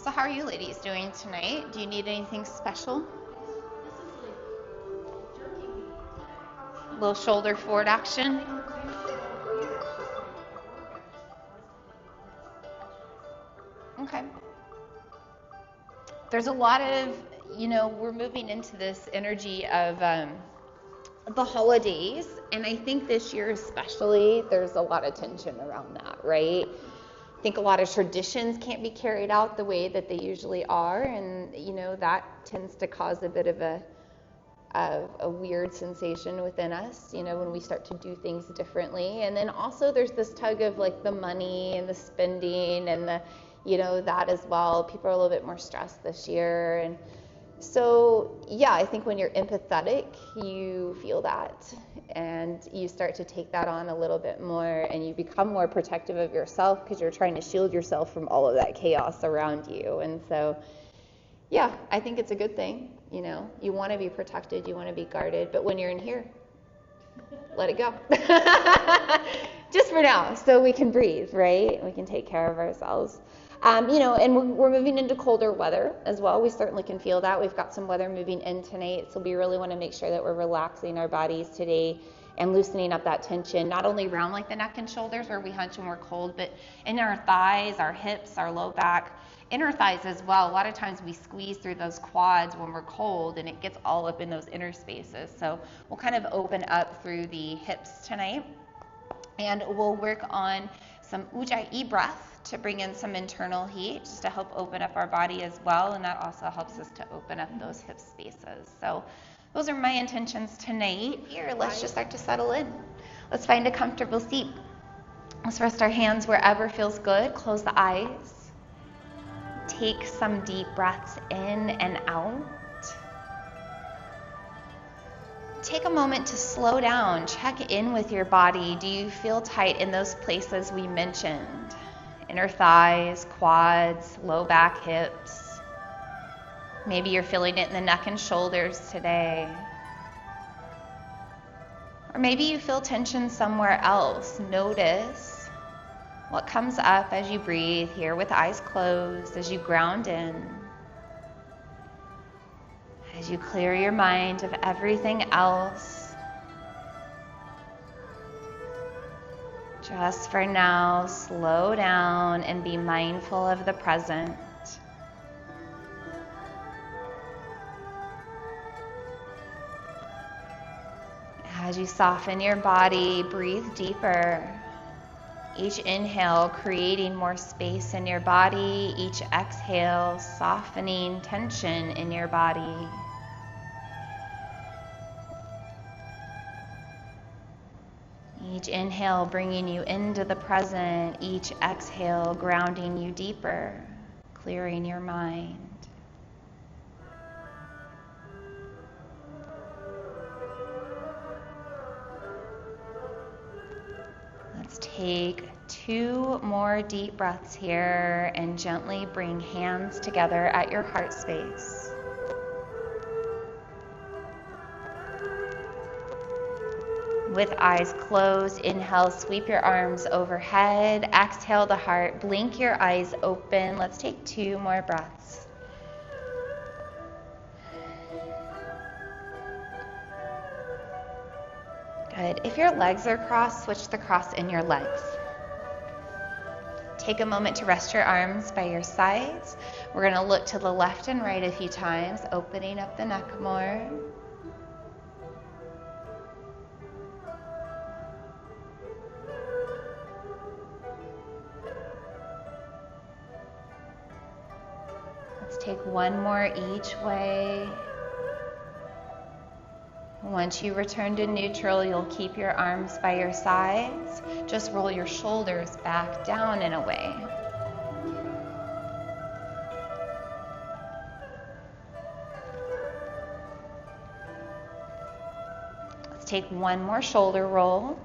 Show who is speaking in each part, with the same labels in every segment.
Speaker 1: So how are you ladies doing tonight? Do you need anything special? A little shoulder forward action. Okay. There's a lot of, we're moving into this energy of the holidays, and I think this year especially, there's a lot of tension around that, right? I think a lot of traditions can't be carried out the way that they usually are, and that tends to cause a bit of a weird sensation within us, when we start to do things differently. And then also there's this tug of like the money and the spending and the, that as well. People are a little bit more stressed this year. And so, yeah, I think when you're empathetic, you feel that and you start to take that on a little bit more, and you become more protective of yourself because you're trying to shield yourself from all of that chaos around you. And so, yeah, I think it's a good thing. You want to be protected, you want to be guarded, but when you're in here, let it go. Just for now, so we can breathe, right? We can take care of ourselves. And we're moving into colder weather as well. We certainly can feel that. We've got some weather moving in tonight, so we really want to make sure that we're relaxing our bodies today and loosening up that tension, not only around like the neck and shoulders where we hunch when we're cold, but in our thighs, our hips, our low back, inner thighs as well. A lot of times we squeeze through those quads when we're cold, and it gets all up in those inner spaces. So we'll kind of open up through the hips tonight, and we'll work on some Ujjayi breath to bring in some internal heat, just to help open up our body as well, and that also helps us to open up those hip spaces. So those are my intentions tonight. Here, let's just start to settle in. Let's find a comfortable seat. Let's rest our hands wherever feels good. Close the eyes. Take some deep breaths in and out. Take a moment to slow down. Check in with your body. Do you feel tight in those places we mentioned? Inner thighs, quads, low back, hips. Maybe you're feeling it in the neck and shoulders today. Or maybe you feel tension somewhere else. Notice what comes up as you breathe here with eyes closed, as you ground in, as you clear your mind of everything else. Just for now, slow down and be mindful of the present. As you soften your body, breathe deeper. Each inhale, creating more space in your body. Each exhale, softening tension in your body. Each inhale, bringing you into the present. Each exhale, grounding you deeper, clearing your mind. Let's take 2 more deep breaths here and gently bring hands together at your heart space. With eyes closed, inhale, sweep your arms overhead. Exhale the heart, blink your eyes open. Let's take 2 more breaths. Good. If your legs are crossed, switch the cross in your legs. Take a moment to rest your arms by your sides. We're going to look to the left and right a few times, opening up the neck more. Let's take 1 more each way. Once you return to neutral, you'll keep your arms by your sides. Just roll your shoulders back down and away. Let's take 1 more shoulder roll.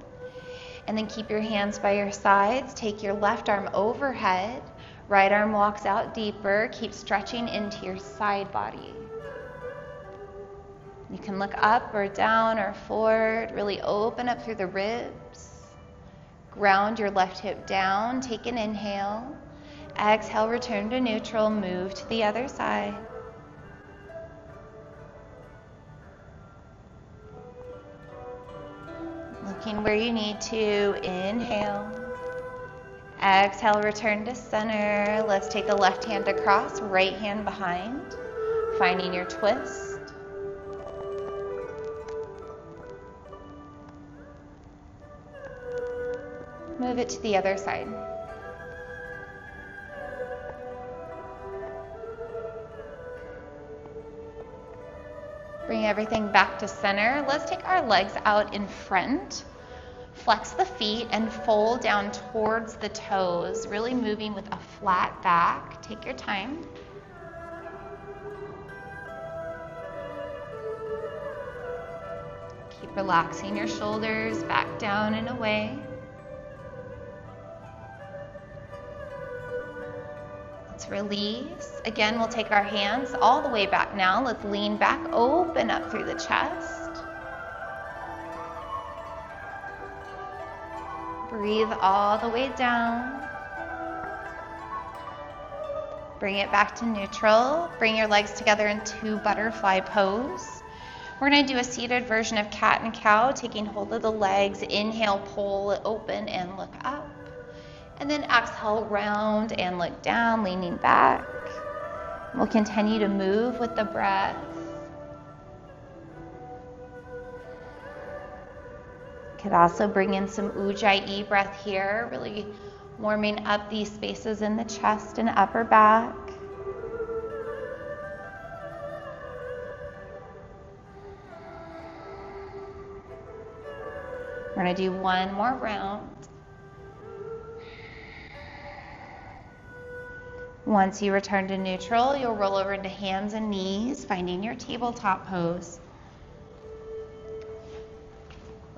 Speaker 1: And then keep your hands by your sides. Take your left arm overhead. Right arm walks out deeper. Keep stretching into your side body. You can look up or down or forward. Really open up through the ribs. Ground your left hip down. Take an inhale. Exhale, return to neutral, move to the other side. Looking where you need to, inhale. Exhale, return to center. Let's take the left hand across, right hand behind, finding your twist. Move it to the other side. Bring everything back to center. Let's take our legs out in front. Flex the feet and fold down towards the toes, really moving with a flat back. Take your time. Keep relaxing your shoulders back down and away. Let's release. Again, we'll take our hands all the way back now. Let's lean back, open up through the chest. Breathe all the way down. Bring it back to neutral. Bring your legs together into butterfly pose. We're going to do a seated version of cat and cow, taking hold of the legs. Inhale, pull it open and look up. And then exhale, round and look down, leaning back. We'll continue to move with the breath. Could also bring in some Ujjayi breath here, really warming up these spaces in the chest and upper back. We're going to do one more round. Once you return to neutral, you'll roll over into hands and knees, finding your tabletop pose.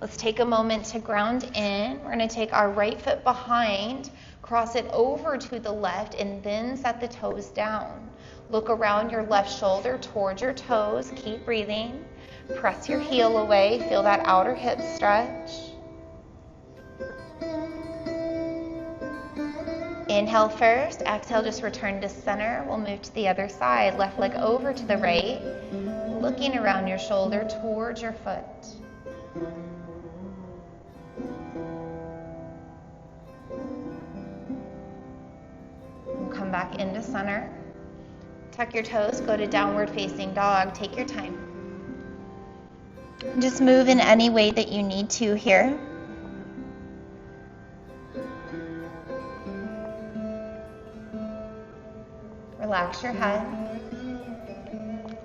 Speaker 1: Let's take a moment to ground in. We're going to take our right foot behind, cross it over to the left, and then set the toes down. Look around your left shoulder towards your toes. Keep breathing. Press your heel away. Feel that outer hip stretch. Inhale first. Exhale, just return to center. We'll move to the other side. Left leg over to the right. Looking around your shoulder towards your foot. We'll come back into center. Tuck your toes. Go to downward facing dog. Take your time. Just move in any way that you need to here. Relax your head.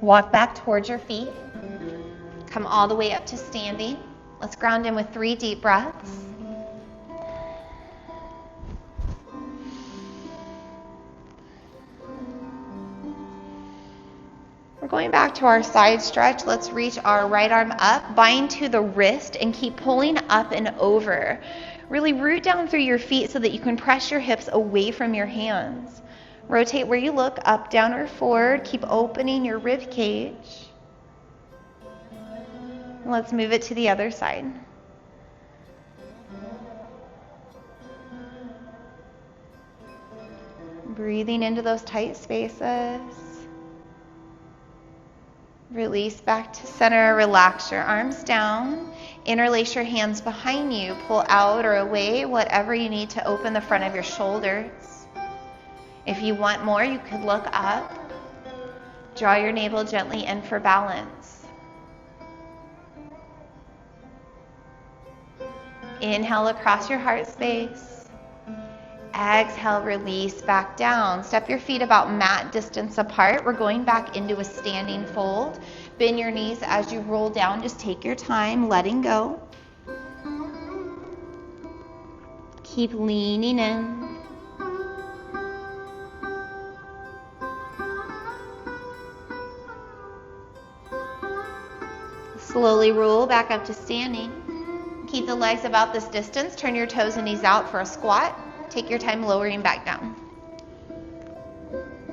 Speaker 1: Walk back towards your feet. Come all the way up to standing. Let's ground in with 3 deep breaths. We're going back to our side stretch. Let's reach our right arm up, bind to the wrist, and keep pulling up and over. Really root down through your feet so that you can press your hips away from your hands. Rotate where you look, up, down, or forward. Keep opening your rib cage. And let's move it to the other side. Breathing into those tight spaces. Release back to center. Relax your arms down. Interlace your hands behind you. Pull out or away, whatever you need to open the front of your shoulders. If you want more, you could look up. Draw your navel gently in for balance. Inhale across your heart space. Exhale, release back down. Step your feet about mat distance apart. We're going back into a standing fold. Bend your knees as you roll down. Just take your time, letting go. Keep leaning in. Slowly roll back up to standing. Keep the legs about this distance. Turn your toes and knees out for a squat. Take your time lowering back down.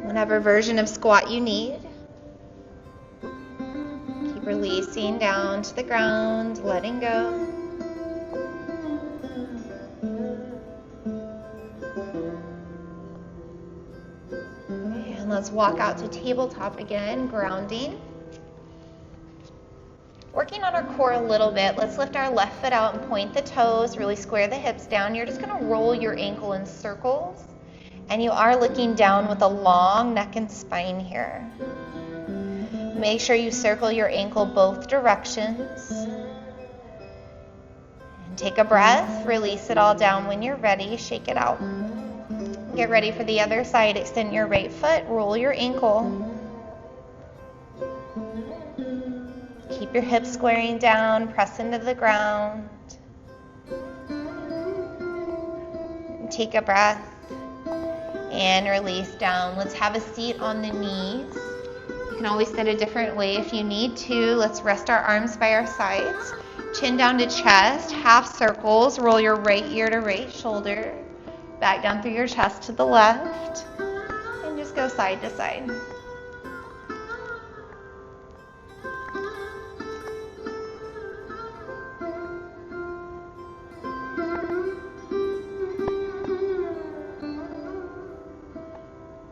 Speaker 1: Whatever version of squat you need. Keep releasing down to the ground, letting go. let's walk out to tabletop again, grounding. Working on our core a little bit, let's lift our left foot out and point the toes, really square the hips down. You're just going to roll your ankle in circles, and you are looking down with a long neck and spine here. Make sure you circle your ankle both directions. And take a breath, release it all down when you're ready, shake it out. Get ready for the other side, extend your right foot, roll your ankle. Keep your hips squaring down, press into the ground. Take a breath and release down. Let's have a seat on the knees. You can always sit a different way if you need to. Let's rest our arms by our sides. Chin down to chest, half circles. Roll your right ear to right shoulder. Back down through your chest to the left. And just go side to side.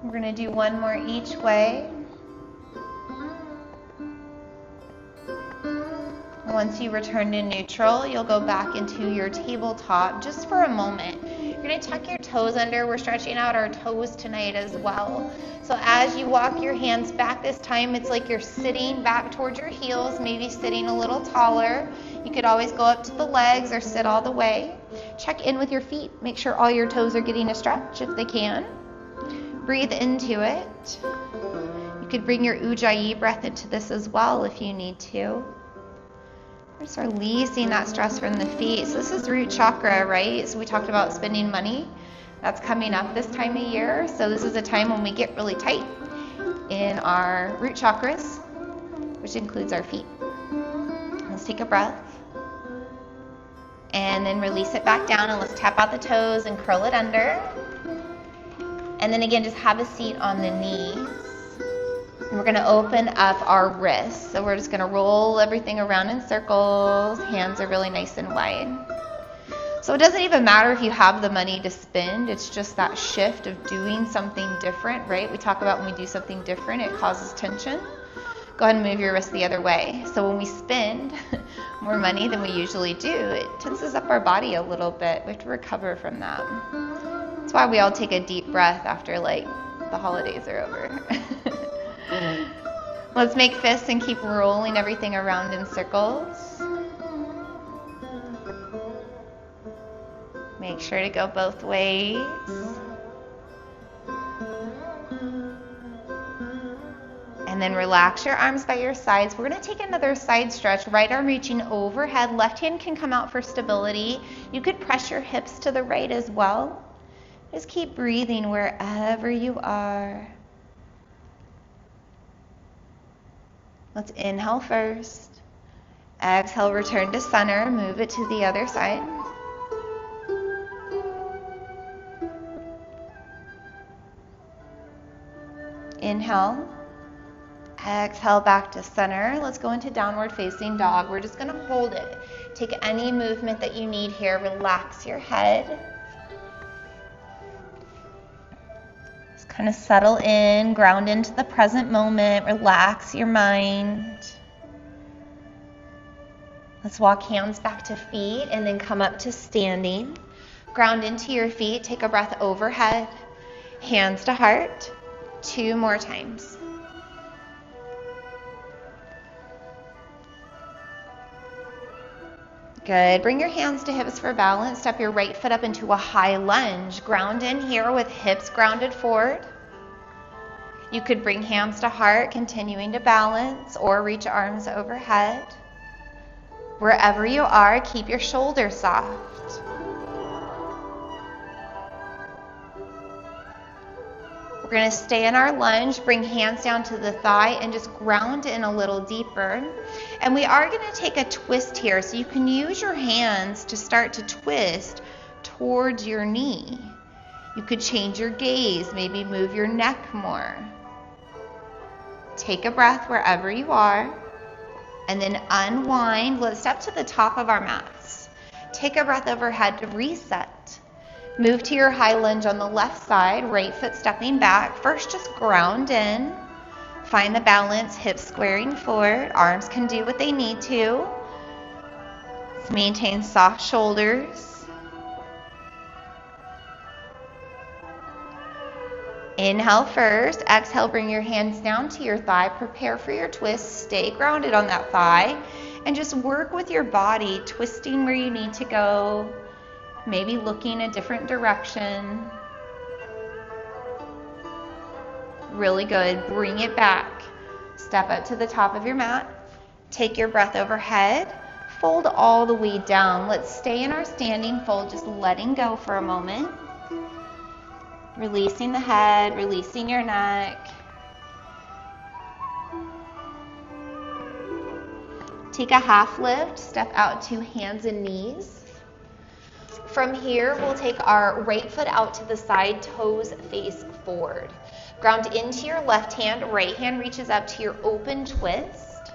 Speaker 1: We're going to do one more each way. Once you return to neutral, you'll go back into your tabletop just for a moment. You're going to tuck your toes under. We're stretching out our toes tonight as well. So as you walk your hands back this time, it's like you're sitting back towards your heels, maybe sitting a little taller. You could always go up to the legs or sit all the way. Check in with your feet. Make sure all your toes are getting a stretch if they can. Breathe into it. You could bring your Ujjayi breath into this as well if you need to. We're just releasing that stress from the feet. So this is root chakra, right? So we talked about spending money. That's coming up this time of year. So this is a time when we get really tight in our root chakras, which includes our feet. Let's take a breath. And then release it back down, and let's tap out the toes and curl it under. And then again, just have a seat on the knees. And we're going to open up our wrists. So we're just going to roll everything around in circles. Hands are really nice and wide. So it doesn't even matter if you have the money to spend. It's just that shift of doing something different, right? We talk about when we do something different, it causes tension. Go ahead and move your wrist the other way. So when we spend more money than we usually do, it tenses up our body a little bit. We have to recover from that. That's why we all take a deep breath after the holidays are over. Let's make fists and keep rolling everything around in circles. Make sure to go both ways. And then relax your arms by your sides. We're going to take another side stretch. Right arm reaching overhead. Left hand can come out for stability. You could press your hips to the right as well. Just keep breathing wherever you are. Let's inhale first. Exhale, return to center. Move it to the other side. Inhale. Exhale back to center. Let's go into downward facing dog. We're just going to hold it. Take any movement that you need here. Relax your head. Just kind of settle in, ground into the present moment. Relax your mind. Let's walk hands back to feet and then come up to standing. Ground into your feet. Take a breath overhead. Hands to heart. 2 more times. Good. Bring your hands to hips for balance. Step your right foot up into a high lunge. Ground in here with hips grounded forward. You could bring hands to heart, continuing to balance, or reach arms overhead. Wherever you are, keep your shoulders soft. We're going to stay in our lunge, bring hands down to the thigh, and just ground in a little deeper. And we are going to take a twist here, so you can use your hands to start to twist towards your knee. You could change your gaze, maybe move your neck more. Take a breath wherever you are, and then unwind. Let's step to the top of our mats. Take a breath overhead to reset. Move to your high lunge on the left side, right foot stepping back. First, just ground in. Find the balance, hips squaring forward. Arms can do what they need to. Maintain soft shoulders. Inhale first. Exhale, bring your hands down to your thigh. Prepare for your twist. Stay grounded on that thigh. And just work with your body, twisting where you need to go. Maybe looking a different direction. Really good. Bring it back. Step up to the top of your mat. Take your breath overhead. Fold all the way down. Let's stay in our standing fold, just letting go for a moment. Releasing the head, releasing your neck. Take a half lift, step out to hands and knees. From here, we'll take our right foot out to the side, toes face forward. Ground into your left hand, right hand reaches up to your open twist.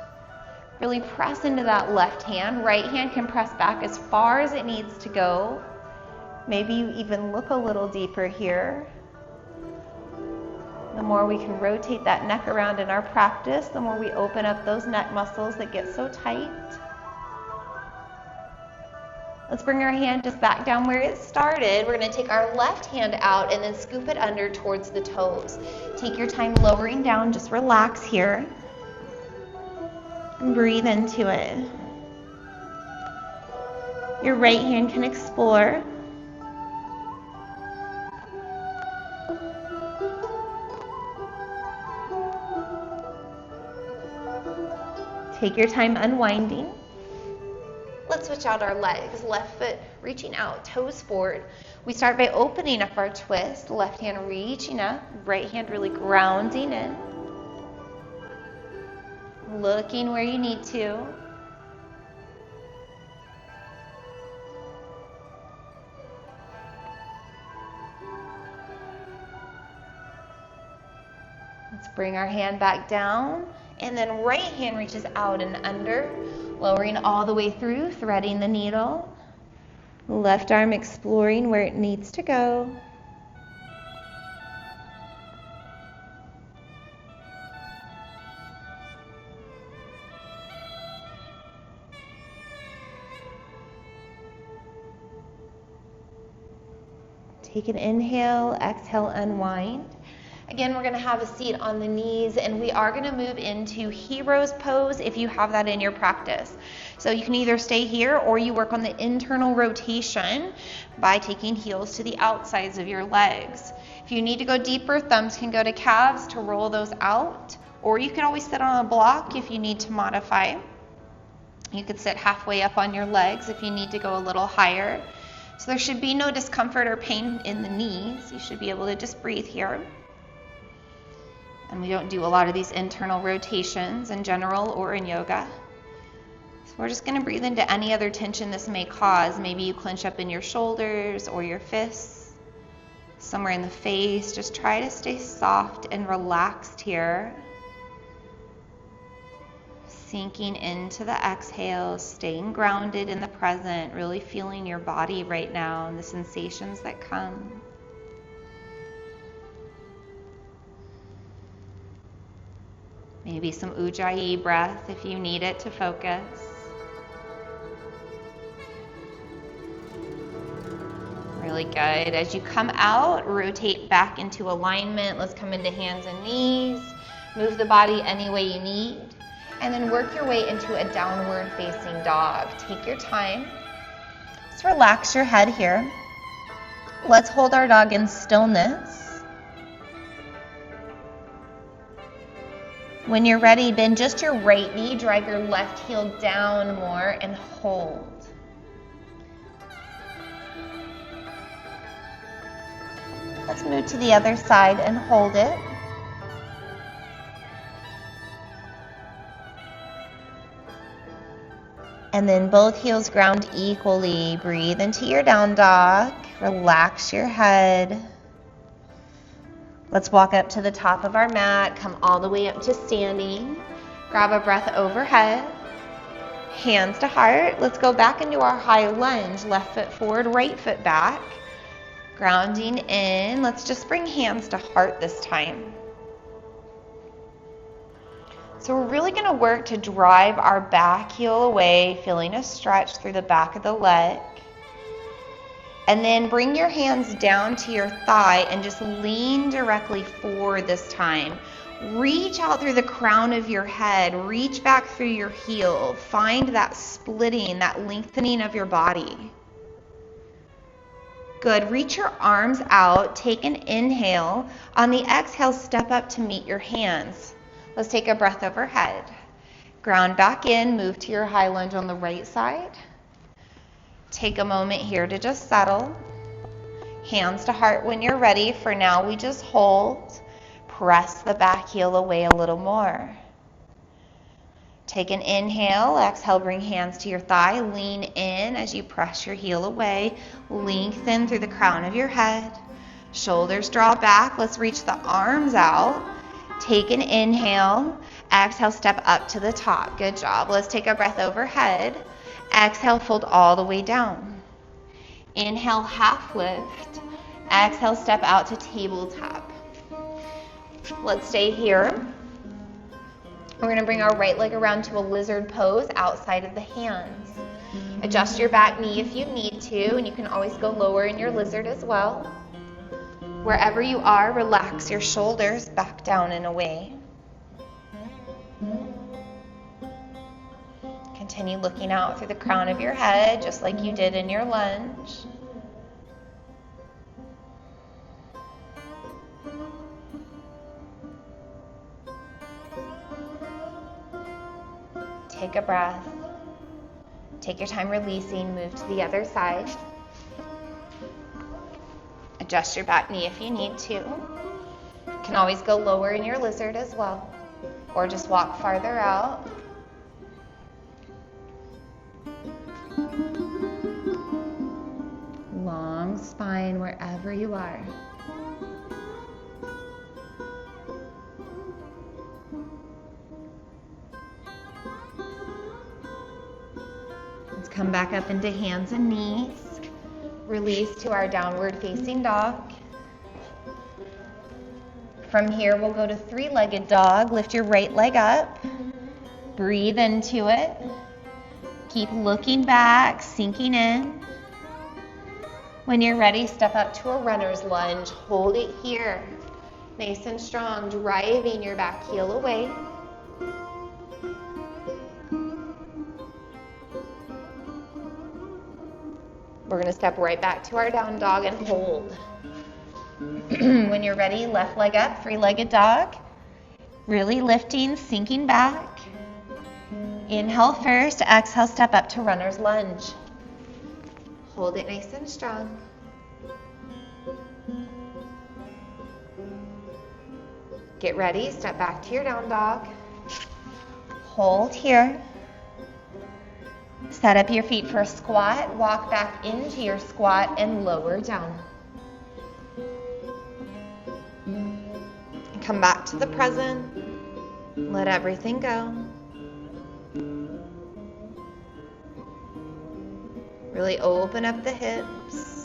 Speaker 1: Really press into that left hand. Right hand can press back as far as it needs to go. Maybe you even look a little deeper here. The more we can rotate that neck around in our practice, the more we open up those neck muscles that get so tight. Let's bring our hand just back down where it started. We're going to take our left hand out and then scoop it under towards the toes. Take your time lowering down. Just relax here. And breathe into it. Your right hand can explore. Take your time unwinding. Let's switch out our legs. Left foot reaching out, toes forward. We start by opening up our twist. Left hand reaching up, right hand really grounding in. Looking where you need to. Let's bring our hand back down, and then right hand reaches out and under, lowering all the way through, threading the needle. Left arm exploring where it needs to go. Take an inhale, exhale, unwind. Again, we're going to have a seat on the knees, and we are going to move into hero's pose if you have that in your practice. So you can either stay here or you work on the internal rotation by taking heels to the outsides of your legs. If you need to go deeper, thumbs can go to calves to roll those out, or you can always sit on a block if you need to modify. You could sit halfway up on your legs if you need to go a little higher. So there should be no discomfort or pain in the knees. You should be able to just breathe here. And we don't do a lot of these internal rotations in general or in yoga. So we're just going to breathe into any other tension this may cause. Maybe you clench up in your shoulders or your fists, somewhere in the face. Just try to stay soft and relaxed here. Sinking into the exhale, staying grounded in the present, really feeling your body right now and the sensations that come. Maybe some Ujjayi breath if you need it to focus. Really good. As you come out, rotate back into alignment. Let's come into hands and knees. Move the body any way you need. And then work your way into a downward facing dog. Take your time. Just relax your head here. Let's hold our dog in stillness. When you're ready, bend just your right knee, drive your left heel down more, and hold. Let's move to the other side and hold it. And then both heels ground equally. Breathe into your down dog. Relax your head. Let's walk up to the top of our mat. Come all the way up to standing. Grab a breath overhead. Hands to heart. Let's go back into our high lunge. Left foot forward, right foot back. Grounding in. Let's just bring hands to heart this time. So we're really going to work to drive our back heel away, feeling a stretch through the back of the leg. And then bring your hands down to your thigh and just lean directly forward this time. Reach out through the crown of your head. Reach back through your heel. Find that splitting, that lengthening of your body. Good. Reach your arms out. Take an inhale. On the exhale, step up to meet your hands. Let's take a breath overhead. Ground back in. Move to your high lunge on the right side. Take a moment here to just settle. Hands to heart when you're ready. For now, we just hold. Press the back heel away a little more. Take an inhale. Exhale, bring hands to your thigh. Lean in as you press your heel away. Lengthen through the crown of your head. Shoulders draw back. Let's reach the arms out. Take an inhale. Exhale, step up to the top. Good job. Let's take a breath overhead. Exhale, fold all the way down. Inhale, half lift. Exhale, step out to tabletop. Let's stay here. We're going to bring our right leg around to a lizard pose outside of the hands. Adjust your back knee if you need to, and you can always go lower in your lizard as well. Wherever you are, relax your shoulders back down and away. Continue looking out through the crown of your head, just like you did in your lunge. Take a breath. Take your time releasing. Move to the other side. Adjust your back knee if you need to. You can always go lower in your lizard as well, or just walk farther out. Long spine wherever you are. Let's come back up into hands and knees. Release to our downward facing dog. From here, we'll go to three-legged dog. Lift your right leg up. Breathe into it. Keep looking back, sinking in. When you're ready, step up to a runner's lunge. Hold it here. Nice and strong, driving your back heel away. We're going to step right back to our down dog and hold. When you're ready, left leg up, three-legged dog. Really lifting, sinking back. Inhale first, exhale, step up to runner's lunge. Hold it nice and strong. Get ready, step back to your down dog. Hold here. Set up your feet for a squat. Walk back into your squat and lower down. And come back to the present. Let everything go. Really open up the hips.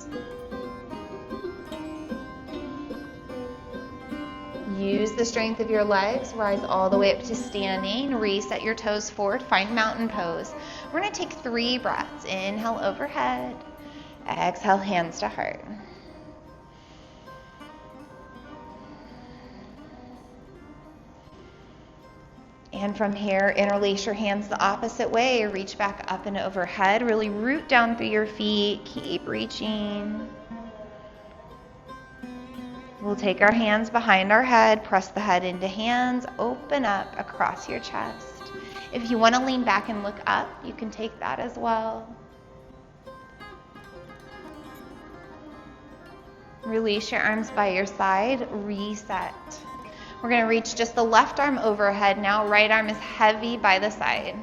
Speaker 1: Use the strength of your legs. Rise all the way up to standing. Reset your toes forward. Find mountain pose. We're going to take 3 breaths. Inhale overhead. Exhale, hands to heart. And from here, interlace your hands the opposite way. Reach back up and overhead. Really root down through your feet. Keep reaching. We'll take our hands behind our head, press the head into hands, open up across your chest. If you want to lean back and look up, you can take that as well. Release your arms by your side, reset. We're going to reach just the left arm overhead now. Right arm is heavy by the side.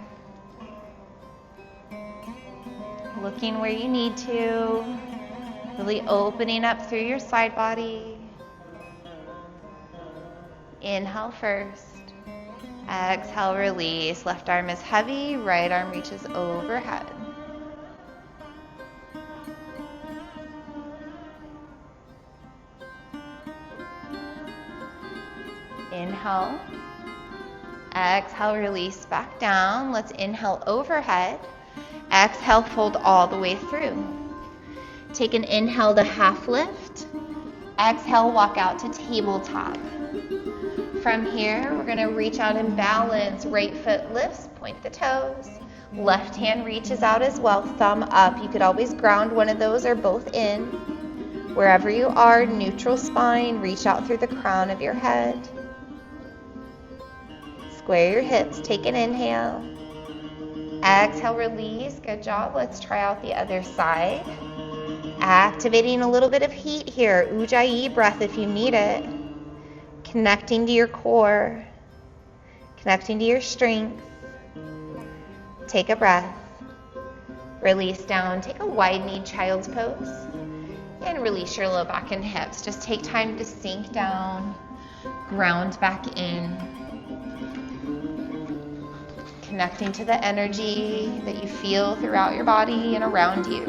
Speaker 1: Looking where you need to. Really opening up through your side body. Inhale first. Exhale, release. Left arm is heavy. Right arm reaches overhead. inhale. Exhale, release back down. Let's inhale overhead. Exhale, fold all the way through. Take an inhale to half lift. Exhale, walk out to tabletop. From here, we're gonna reach out and balance. Right foot lifts, point the toes. Left hand reaches out as well, thumb up. You could always ground one of those or both in. Wherever you are, neutral spine, reach out through the crown of your head. Square your hips, take an inhale. Exhale, release, good job. Let's try out the other side. Activating a little bit of heat here, Ujjayi breath if you need it. Connecting to your core, connecting to your strength. Take a breath. Release down, take a wide-kneed child's pose. And release your low back and hips. Just take time to sink down, ground back in. Connecting to the energy that you feel throughout your body and around you.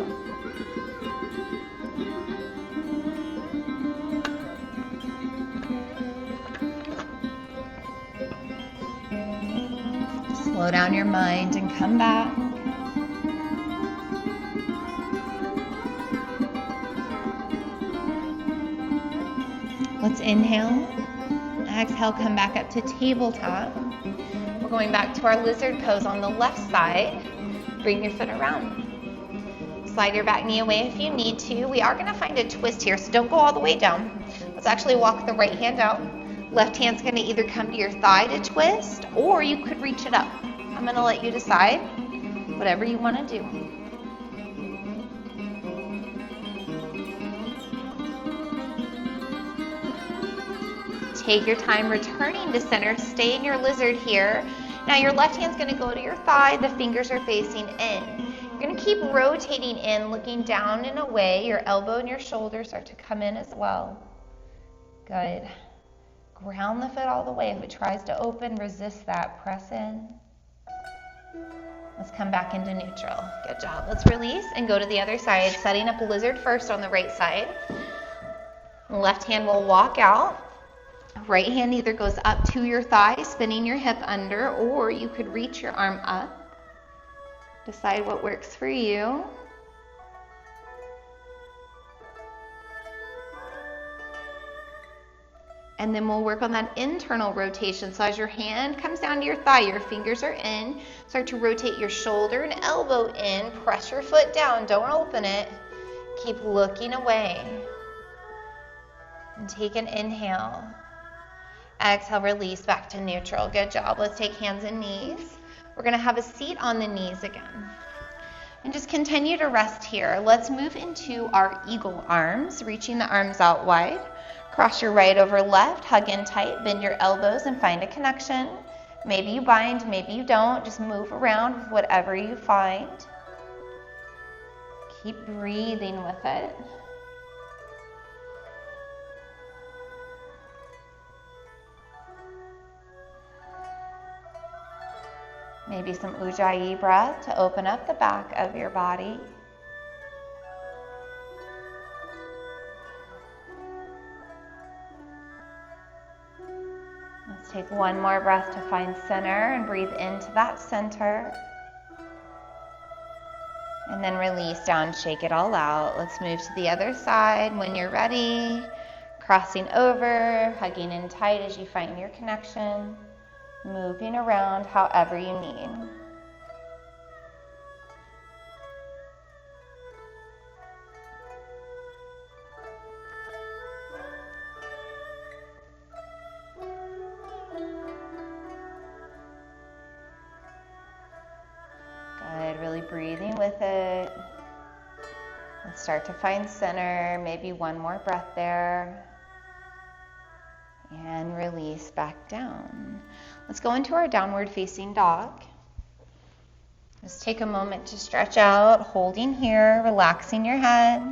Speaker 1: Slow down your mind and come back. Let's inhale. Exhale, come back up to tabletop. We're going back to our lizard pose on the left side. Bring your foot around. Slide your back knee away if you need to. We are going to find a twist here, so don't go all the way down. Let's actually walk the right hand out. Left hand's going to either come to your thigh to twist, or you could reach it up. I'm going to let you decide whatever you want to do. Take your time returning to center. Stay in your lizard here. Now your left hand's going to go to your thigh. The fingers are facing in. You're going to keep rotating in, looking down and away. Your elbow and your shoulder start to come in as well. Good. Ground the foot all the way. If it tries to open, resist that. Press in. Let's come back into neutral. Good job. Let's release and go to the other side. Setting up lizard first on the right side. Left hand will walk out. Right hand either goes up to your thigh, spinning your hip under, or you could reach your arm up. Decide what works for you. And then we'll work on that internal rotation. So as your hand comes down to your thigh, your fingers are in. Start to rotate your shoulder and elbow in. Press your foot down. Don't open it. Keep looking away. And take an inhale. Exhale, release back to neutral. Good job. Let's take hands and knees. We're going to have a seat on the knees again. And just continue to rest here. Let's move into our eagle arms, reaching the arms out wide. Cross your right over left, hug in tight, bend your elbows and find a connection. Maybe you bind, maybe you don't. Just move around with whatever you find. Keep breathing with it. Maybe some Ujjayi breath to open up the back of your body. Let's take one more breath to find center and breathe into that center. And then release down, shake it all out. Let's move to the other side when you're ready. Crossing over, hugging in tight as you find your connection. Moving around however you need. Good, really breathing with it. Let's start to find center, maybe one more breath there. And release back down. Let's go into our downward facing dog. Just take a moment to stretch out, holding here, relaxing your head.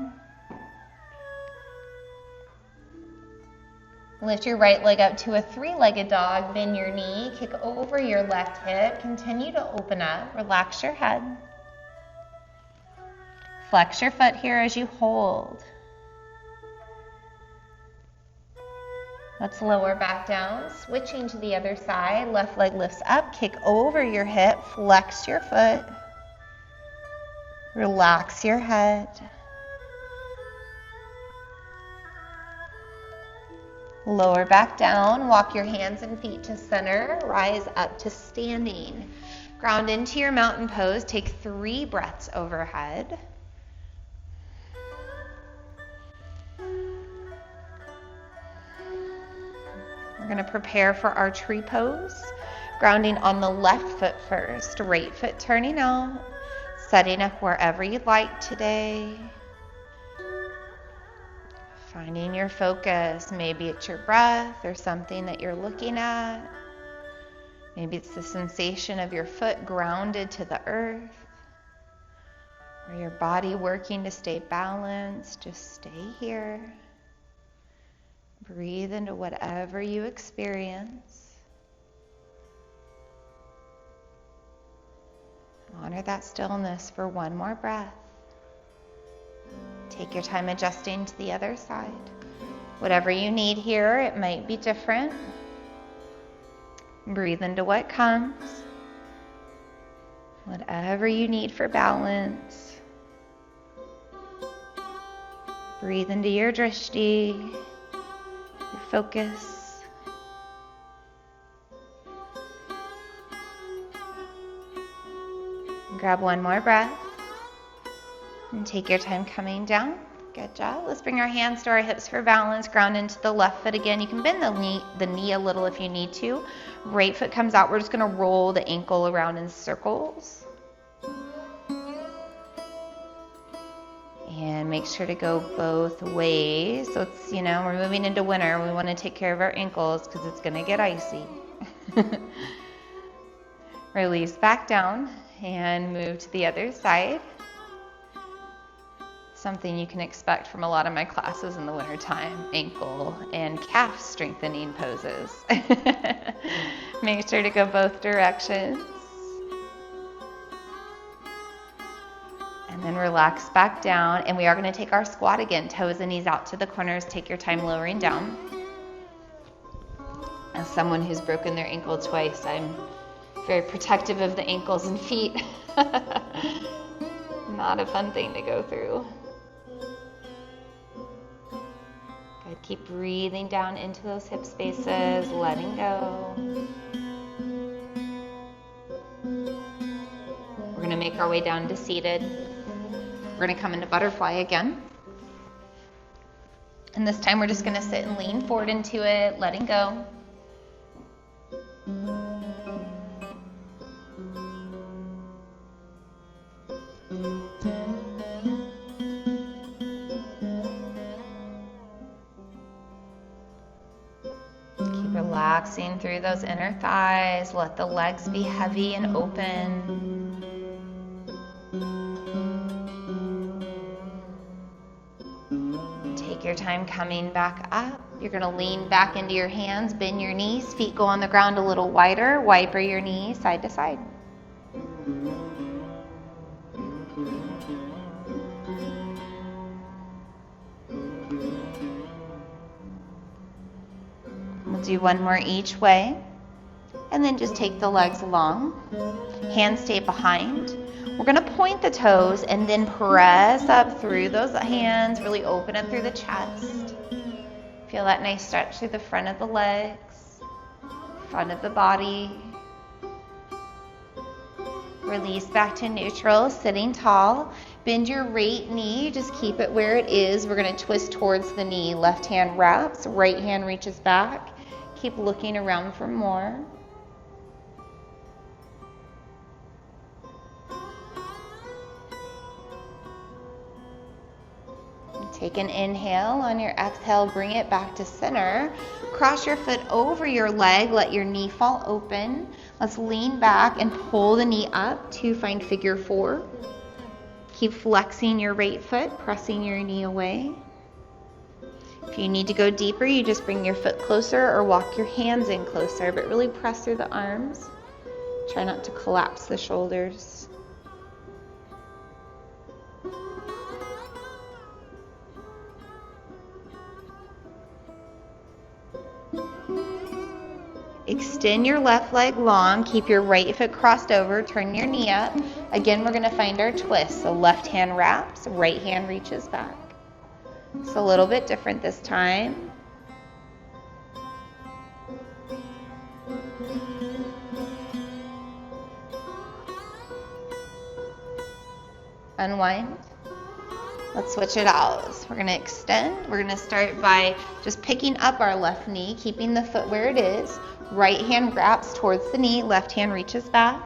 Speaker 1: Lift your right leg up to a three-legged dog, bend your knee, kick over your left hip, continue to open up, relax your head. Flex your foot here as you hold. Let's lower back down, switching to the other side. Left leg lifts up, kick over your hip, flex your foot. Relax your head. Lower back down, walk your hands and feet to center, rise up to standing. Ground into your mountain pose, take 3 breaths overhead. We're going to prepare for our tree pose. Grounding on the left foot first, right foot turning out, setting up wherever you'd like today. Finding your focus. Maybe it's your breath or something that you're looking at. Maybe it's the sensation of your foot grounded to the earth, or your body working to stay balanced. Just stay here. Breathe into whatever you experience. Honor that stillness for one more breath. Take your time adjusting to the other side. Whatever you need here, it might be different. Breathe into what comes. Whatever you need for balance. Breathe into your drishti, your focus. Grab one more breath. And take your time coming down. Good job. Let's bring our hands to our hips for balance. Ground into the left foot again. You can bend the knee a little if you need to. Right foot comes out. We're just going to roll the ankle around in circles. And make sure to go both ways. So it's, we're moving into winter. We want to take care of our ankles because it's going to get icy. Release back down and move to the other side. Something you can expect from a lot of my classes in the wintertime, ankle and calf strengthening poses. Make sure to go both directions. And then relax back down. And we are going to take our squat again. Toes and knees out to the corners. Take your time lowering down. As someone who's broken their ankle twice, I'm very protective of the ankles and feet. Not a fun thing to go through. Good. Keep breathing down into those hip spaces, letting go. We're going to make our way down to seated. We're going to come into butterfly again. And this time we're just going to sit and lean forward into it, letting go. Keep relaxing through those inner thighs. Let the legs be heavy and open. Take your time coming back up. You're going to lean back into your hands, bend your knees, feet go on the ground a little wider, wiper your knees side to side. We'll do one more each way, and then just take the legs long. Hands stay behind. We're going to point the toes and then press up through those hands, really open up through the chest. Feel that nice stretch through the front of the legs, front of the body. Release back to neutral, sitting tall. Bend your right knee, just keep it where it is. We're going to twist towards the knee. Left hand wraps, right hand reaches back. Keep looking around for more. Take an inhale. On your exhale, bring it back to center. Cross your foot over your leg. Let your knee fall open. Let's lean back and pull the knee up to find figure 4. Keep flexing your right foot, pressing your knee away. If you need to go deeper, you just bring your foot closer or walk your hands in closer, but really press through the arms. Try not to collapse the shoulders. extend your left leg long, keep your right foot crossed over, turn your knee up. Again, we're gonna find our twist. So left hand wraps, right hand reaches back. It's a little bit different this time. Unwind. Let's switch it out. So we're going to extend. We're going to start by just picking up our left knee, keeping the foot where it is. Right hand grabs towards the knee, left hand reaches back.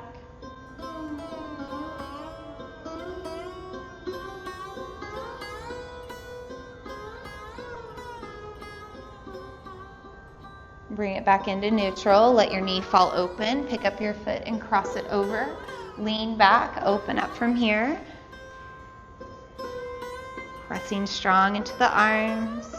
Speaker 1: Bring it back into neutral. Let your knee fall open. Pick up your foot and cross it over. Lean back, open up from here. Pressing strong into the arms.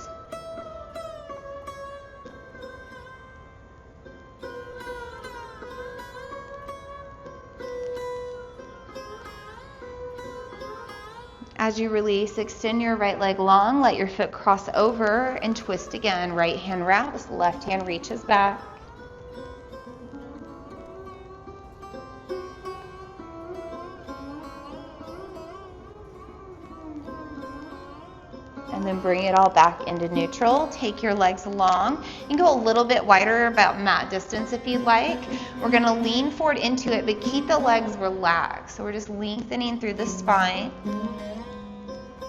Speaker 1: As you release, extend your right leg long, let your foot cross over and twist again. Right hand wraps, left hand reaches back. And then bring it all back into neutral. Take your legs long. You can go a little bit wider, about mat distance if you'd like. We're gonna lean forward into it, but keep the legs relaxed. So we're just lengthening through the spine.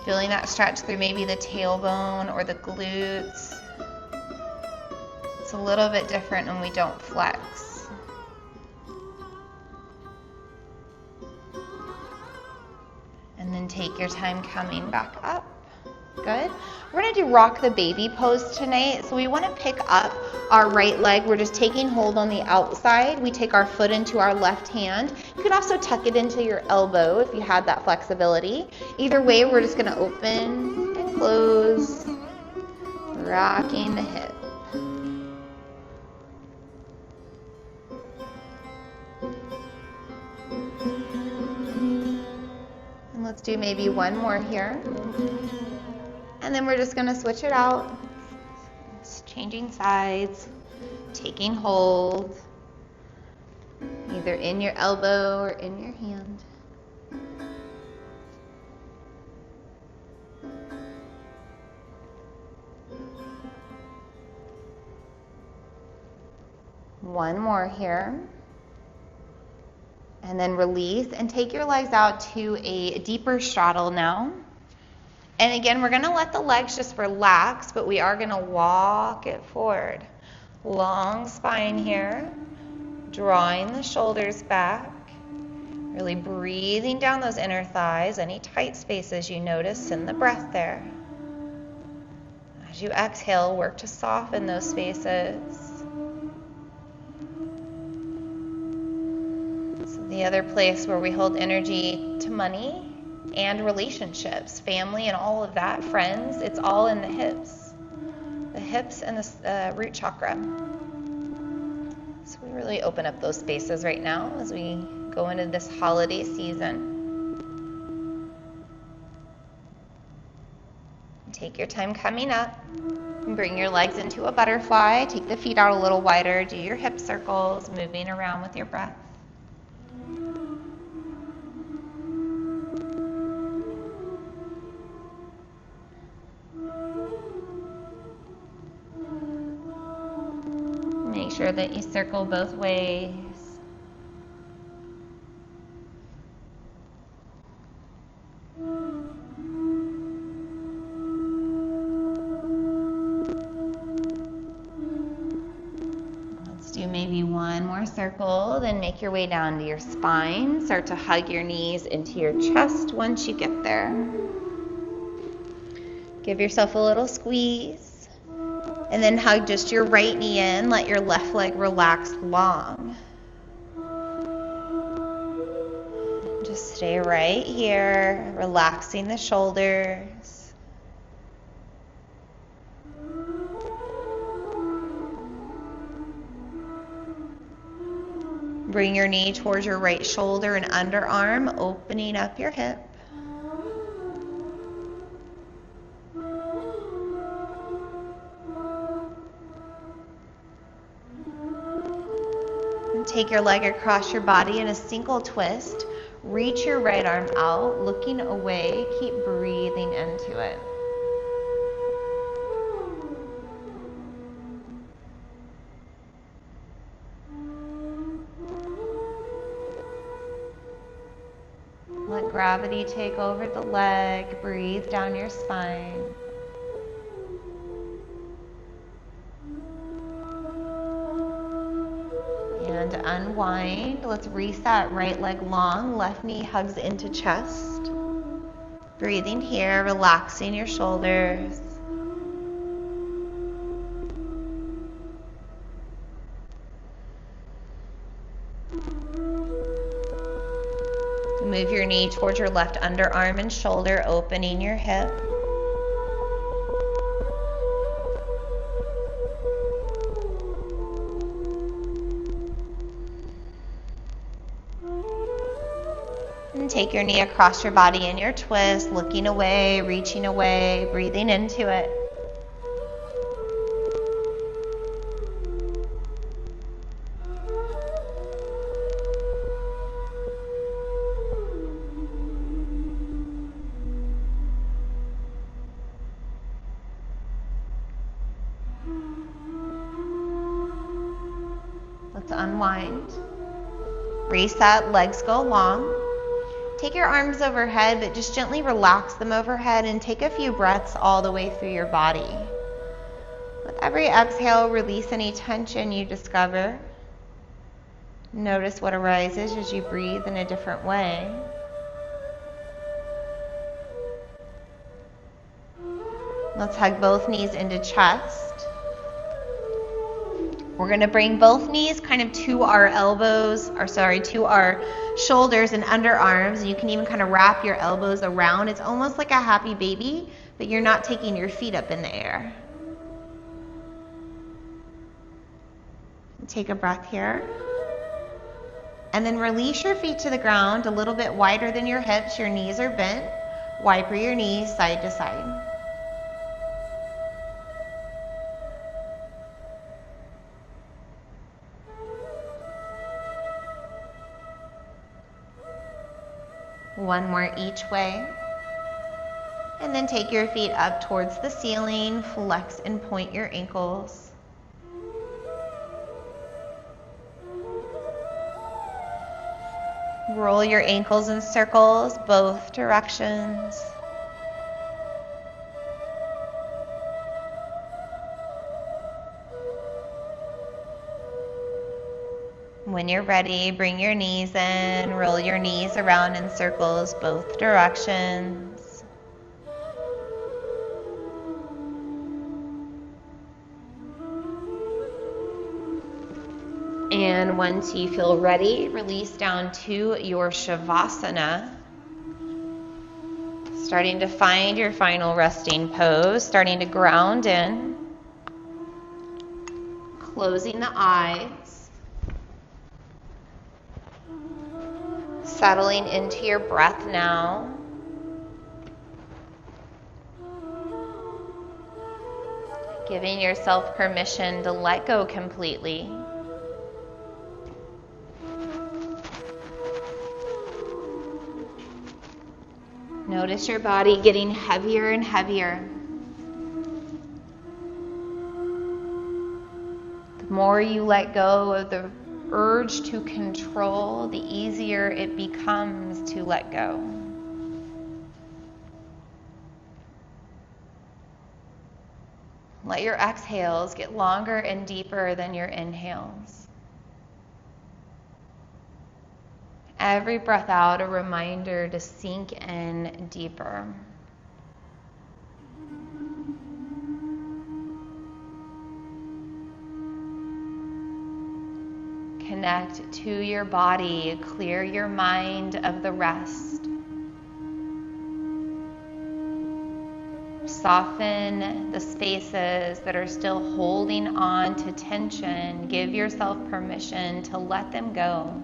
Speaker 1: Feeling that stretch through maybe the tailbone or the glutes. It's a little bit different when we don't flex. And then take your time coming back up. Good. We're going to do rock the baby pose tonight. So we want to pick up our right leg. We're just taking hold on the outside. We take our foot into our left hand. You could also tuck it into your elbow if you had that flexibility. Either way, we're just going to open and close, rocking the hip. And let's do maybe one more here. And then we're just going to switch it out. Just changing sides, taking hold, either in your elbow or in your hand. One more here. And then release and take your legs out to a deeper straddle now. And again, we're going to let the legs just relax, but we are going to walk it forward. Long spine here, drawing the shoulders back, really breathing down those inner thighs, any tight spaces you notice, send the breath there. As you exhale, work to soften those spaces. So the other place where we hold energy to money and relationships, family and all of that, friends, it's all in the hips and the root chakra. So we really open up those spaces right now as we go into this holiday season. Take your time coming up and bring your legs into a butterfly. Take the feet out a little wider, do your hip circles, moving around with your breath. Make sure that you circle both ways. Let's do maybe one more circle, then make your way down to your spine. Start to hug your knees into your chest once you get there. Give yourself a little squeeze. And then hug just your right knee in. Let your left leg relax long. Just stay right here, relaxing the shoulders. Bring your knee towards your right shoulder and underarm, opening up your hip. take your leg across your body in a single twist. Reach your right arm out, looking away. Keep breathing into it. Let gravity take over the leg. Breathe down your spine. And unwind. Let's reset. Right leg long, left knee hugs into chest. Breathing here, relaxing your shoulders. Move your knee towards your left underarm and shoulder, opening your hip. And take your knee across your body in your twist, looking away, reaching away, breathing into it. Let's unwind. Reset, legs go long. Take your arms overhead, but just gently relax them overhead and take a few breaths all the way through your body. With every exhale, release any tension you discover. Notice what arises as you breathe in a different way. Let's hug both knees into chest. We're going to bring both knees kind of to our to our shoulders and underarms. You can even kind of wrap your elbows around. It's almost like a happy baby, but you're not taking your feet up in the air. Take a breath here. And then release your feet to the ground a little bit wider than your hips. Your knees are bent. Wiper your knees side to side. One more each way. And then take your feet up towards the ceiling, flex and point your ankles. Roll your ankles in circles, both directions. When you're ready, bring your knees in, roll your knees around in circles, both directions. And once you feel ready, release down to your Shavasana. Starting to find your final resting pose, starting to ground in. Closing the eyes. Settling into your breath now. Giving yourself permission to let go completely. Notice your body getting heavier and heavier. The more you let go of the urge to control, the easier it becomes to let go. Let your exhales get longer and deeper than your inhales. Every breath out, a reminder to sink in deeper. Connect to your body, clear your mind of the rest. Soften the spaces that are still holding on to tension. Give yourself permission to let them go.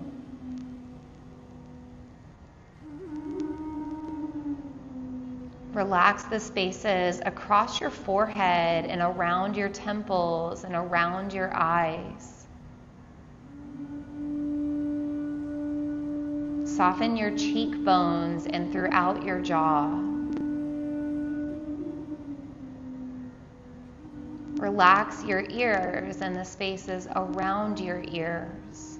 Speaker 1: Relax the spaces across your forehead and around your temples and around your eyes. Soften your cheekbones and throughout your jaw. Relax your ears and the spaces around your ears.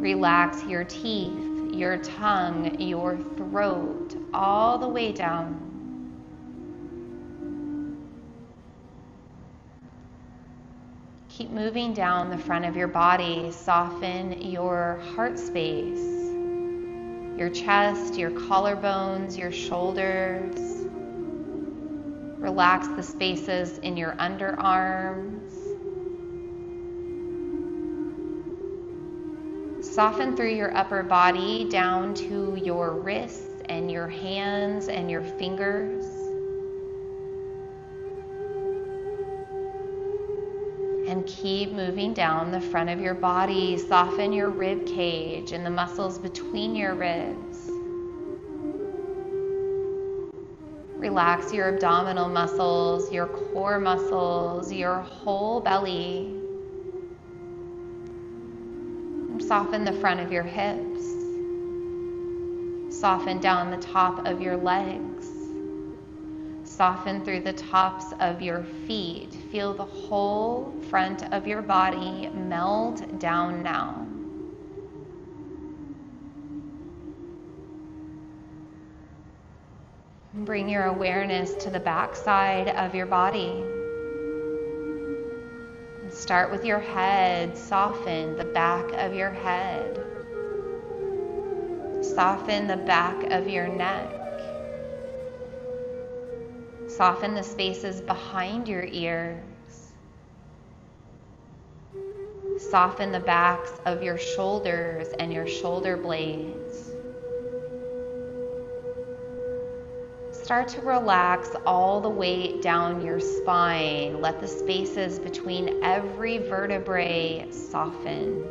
Speaker 1: Relax your teeth, your tongue, your throat, all the way down. Keep moving down the front of your body. Soften your heart space, your chest, your collarbones, your shoulders. Relax the spaces in your underarms. Soften through your upper body down to your wrists and your hands and your fingers. And keep moving down the front of your body. Soften your rib cage and the muscles between your ribs. Relax your abdominal muscles, your core muscles, your whole belly. And soften the front of your hips. Soften down the top of your legs. Soften through the tops of your feet. Feel the whole front of your body meld down now. Bring your awareness to the back side of your body. Start with your head. Soften the back of your head. Soften the back of your neck. Soften the spaces behind your ears. Soften the backs of your shoulders and your shoulder blades. Start to relax all the way down your spine. Let the spaces between every vertebrae soften.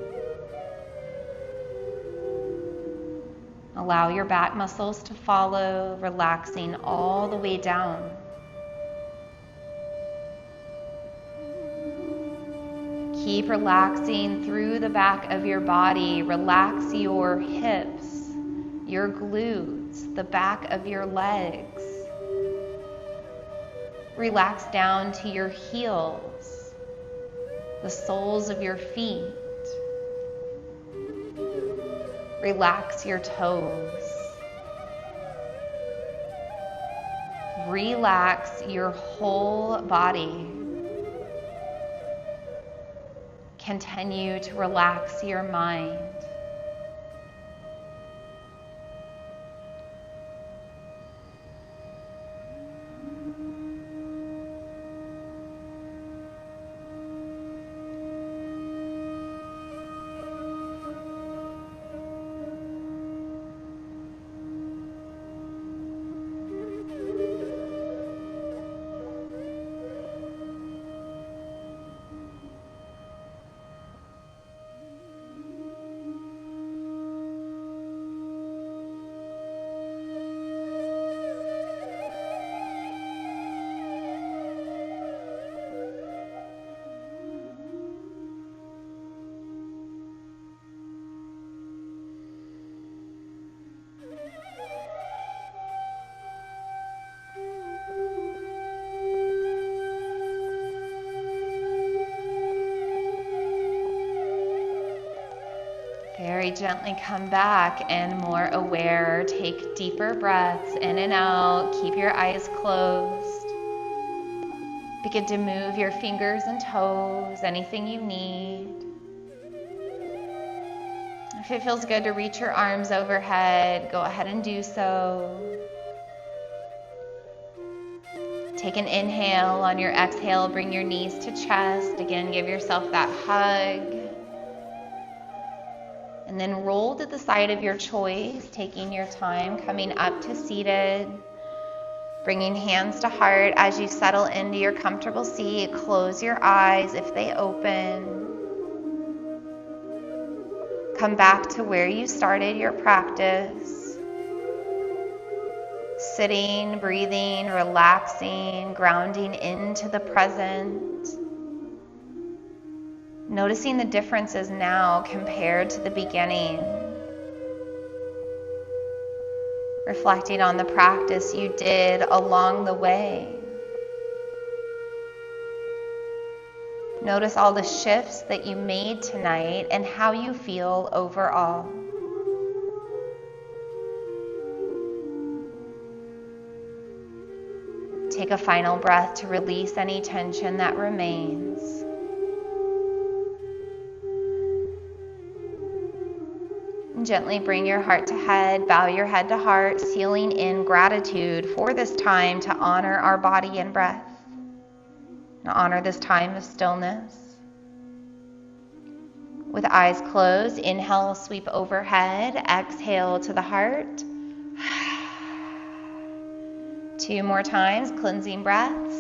Speaker 1: Allow your back muscles to follow, relaxing all the way down. Keep relaxing through the back of your body. Relax your hips, your glutes, the back of your legs. Relax down to your heels, the soles of your feet. Relax your toes. Relax your whole body. Continue to relax your mind. Very gently come back and more aware. Take deeper breaths in and out. Keep your eyes closed. Begin to move your fingers and toes, anything you need. If it feels good to reach your arms overhead, go ahead and do so. Take an inhale. On your exhale, bring your knees to chest. Again, give yourself that hug. And then roll to the side of your choice, taking your time, coming up to seated. Bringing hands to heart as you settle into your comfortable seat. Close your eyes if they open. Come back to where you started your practice. Sitting, breathing, relaxing, grounding into the present. Noticing the differences now compared to the beginning. Reflecting on the practice you did along the way. Notice all the shifts that you made tonight and how you feel overall. Take a final breath to release any tension that remains. And gently bring your heart to head, bow your head to heart, sealing in gratitude for this time to honor our body and breath. And honor this time of stillness. With eyes closed, inhale, sweep overhead, exhale to the heart. 2 more times, cleansing breaths.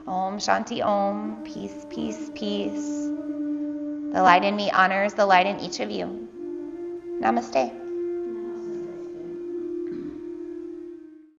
Speaker 1: Om Shanti Om, peace, peace, peace. The light in me honors the light in each of you. Namaste.